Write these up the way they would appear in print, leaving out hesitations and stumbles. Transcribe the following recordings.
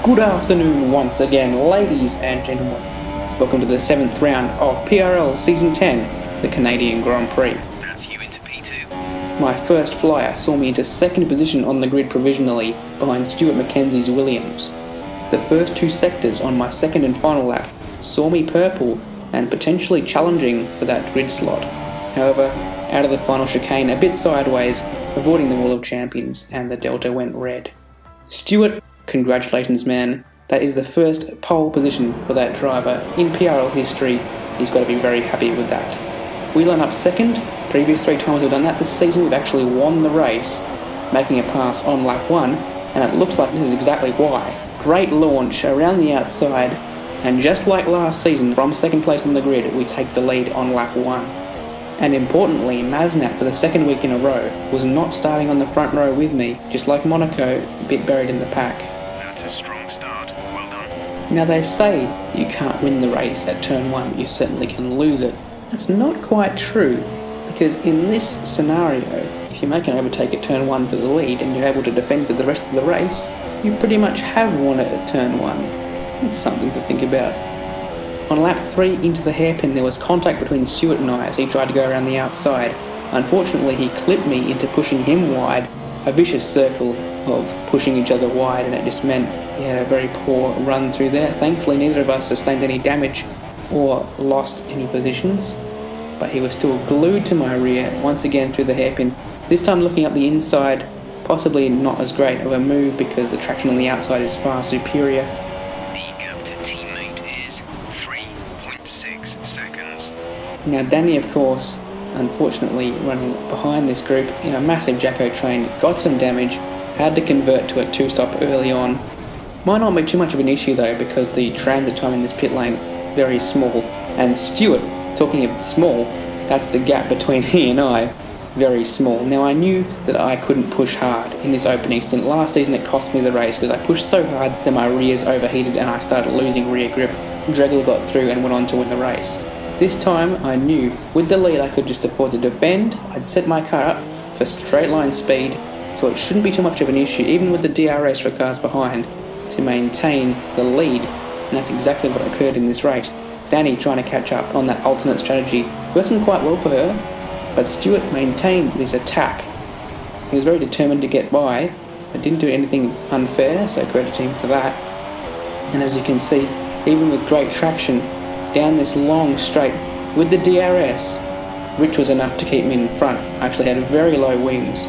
Good afternoon once again, ladies and gentlemen. Welcome to the 7th round of PRL Season 10, the Canadian Grand Prix. That's you into P2. My first flyer saw me into second position on the grid provisionally behind Stuart Mackenzie's Williams. The first two sectors on my second and final lap saw me purple and potentially challenging for that grid slot. However, out of the final chicane a bit sideways, avoiding the Wall of Champions, and the Delta went red. Stuart, congratulations man, that is the first pole position for that driver in PRL history. He's got to be very happy with that. We line up second. Previous 3 times we've done that this season we've actually won the race, making a pass on lap 1, and it looks like this is exactly why. Great launch around the outside, and just like last season, from second place on the grid we take the lead on lap 1. And importantly, Maznat for the second week in a row was not starting on the front row with me, just like Monaco, a bit buried in the pack. That's a strong start. Well done. Now they say you can't win the race at turn 1, you certainly can lose it. That's not quite true, because in this scenario, if you make an overtake at turn 1 for the lead and you're able to defend for the rest of the race, you pretty much have won it at turn 1. It's something to think about. On lap 3 into the hairpin there was contact between Stuart and I as he tried to go around the outside. Unfortunately he clipped me into pushing him wide, a vicious circle of pushing each other wide, and it just meant he had a very poor run through there. Thankfully neither of us sustained any damage or lost any positions, but he was still glued to my rear once again through the hairpin, this time looking up the inside, possibly not as great of a move because the traction on the outside is far superior. Now Danny, of course, unfortunately running behind this group in a massive Jacko train, got some damage, had to convert to a 2-stop early on. Might not be too much of an issue though, because the transit time in this pit lane very small, and Stuart, talking of small, that's the gap between he and I, very small. Now I knew that I couldn't push hard in this opening stint. Last season it cost me the race because I pushed so hard that my rears overheated and I started losing rear grip. Dregler got through and went on to win the race. This time I knew with the lead I could just afford to defend. I'd set my car up for straight line speed, so it shouldn't be too much of an issue, even with the DRS for cars behind, to maintain the lead. And that's exactly what occurred in this race. Danny trying to catch up on that alternate strategy, working quite well for her, but Stuart maintained this attack. He was very determined to get by, but didn't do anything unfair, so credit to him for that. And as you can see, even with great traction, down this long straight with the DRS, which was enough to keep me in front. I actually had very low wings,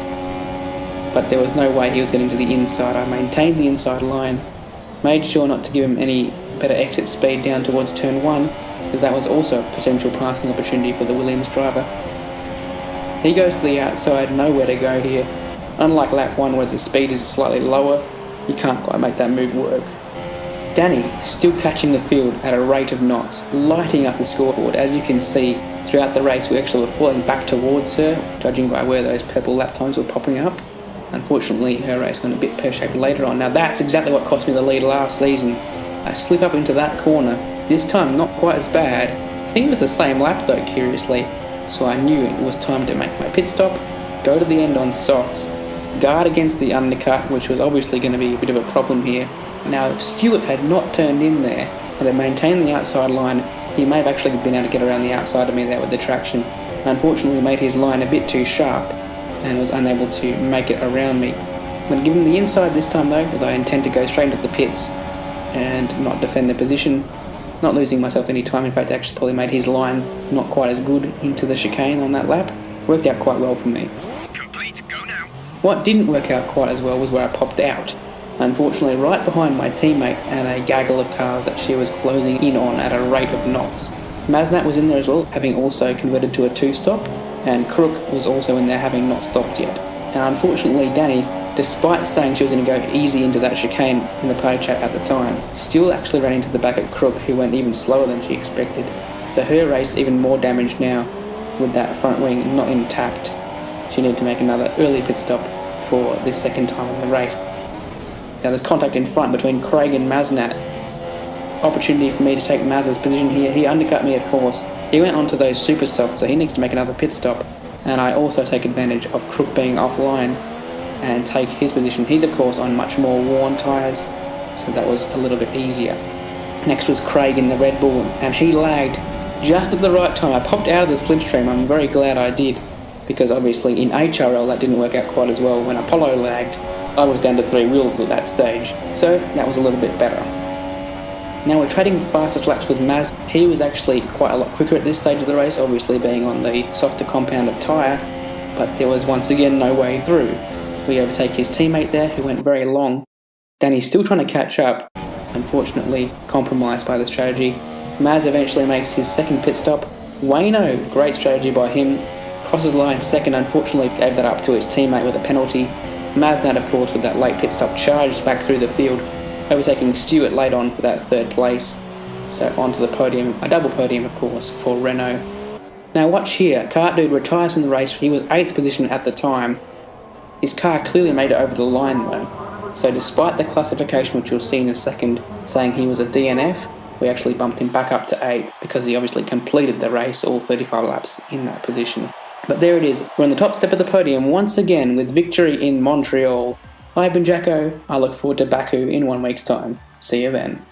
but there was no way he was getting to the inside. I maintained the inside line, made sure not to give him any better exit speed down towards turn 1, because that was also a potential passing opportunity for the Williams driver. He goes to the outside, nowhere to go here. Unlike lap 1 where the speed is slightly lower, you can't quite make that move work. Danny still catching the field at a rate of knots, lighting up the scoreboard. As you can see, throughout the race we actually were falling back towards her, judging by where those purple lap times were popping up. Unfortunately, her race went a bit pear-shaped later on. Now that's exactly what cost me the lead last season. I slip up into that corner, this time not quite as bad. I think it was the same lap though, curiously, so I knew it was time to make my pit stop, go to the end on softs, guard against the undercut, which was obviously going to be a bit of a problem here. Now if Stuart had not turned in there and had maintained the outside line, he may have actually been able to get around the outside of me there with the traction. Unfortunately he made his line a bit too sharp and was unable to make it around me. I'm going to give him the inside this time though, as I intend to go straight into the pits and not defend the position, not losing myself any time. In fact I actually probably made his line not quite as good into the chicane on that lap. Worked out quite well for me. Complete, go now. What didn't work out quite as well was where I popped out. Unfortunately right behind my teammate and a gaggle of cars that she was closing in on at a rate of knots. Maznat was in there as well, having also converted to a 2-stop, and Crook was also in there having not stopped yet. And unfortunately Danny, despite saying she was going to go easy into that chicane in the party chat at the time, still actually ran into the back of Crook, who went even slower than she expected. So her race even more damaged now with that front wing not intact. She needed to make another early pit stop for this second time in the race. Now there's contact in front between Craig and Maznat. Opportunity for me to take Maz's position here. He undercut me, of course. He went onto those super softs, so he needs to make another pit stop. And I also take advantage of Crook being offline and take his position. He's of course on much more worn tyres, so that was a little bit easier. Next was Craig in the Red Bull, and he lagged just at the right time. I popped out of the slipstream. I'm very glad I did, because obviously in HRL that didn't work out quite as well. When Apollo lagged, I was down to 3 wheels at that stage, so that was a little bit better. Now we're trading fastest laps with Maz. He was actually quite a lot quicker at this stage of the race, obviously being on the softer compounded tyre, but there was once again no way through. We overtake his teammate there, who went very long. Danny's still trying to catch up, unfortunately compromised by the strategy. Maz eventually makes his second pit stop. Wayno, great strategy by him, crosses the line second, unfortunately gave that up to his teammate with a penalty. Maznat, of course, with that late pit stop, charged back through the field, overtaking Stewart late on for that third place. So onto the podium, a double podium of course for Renault. Now watch here, Kart Dude retires from the race. He was 8th position at the time. His car clearly made it over the line though. So despite the classification, which you'll see in a second, saying he was a DNF, we actually bumped him back up to 8th because he obviously completed the race all 35 laps in that position. But there it is, we're on the top step of the podium once again with victory in Montreal. I've been Jacko, I look forward to Baku in 1 week's time. See you then.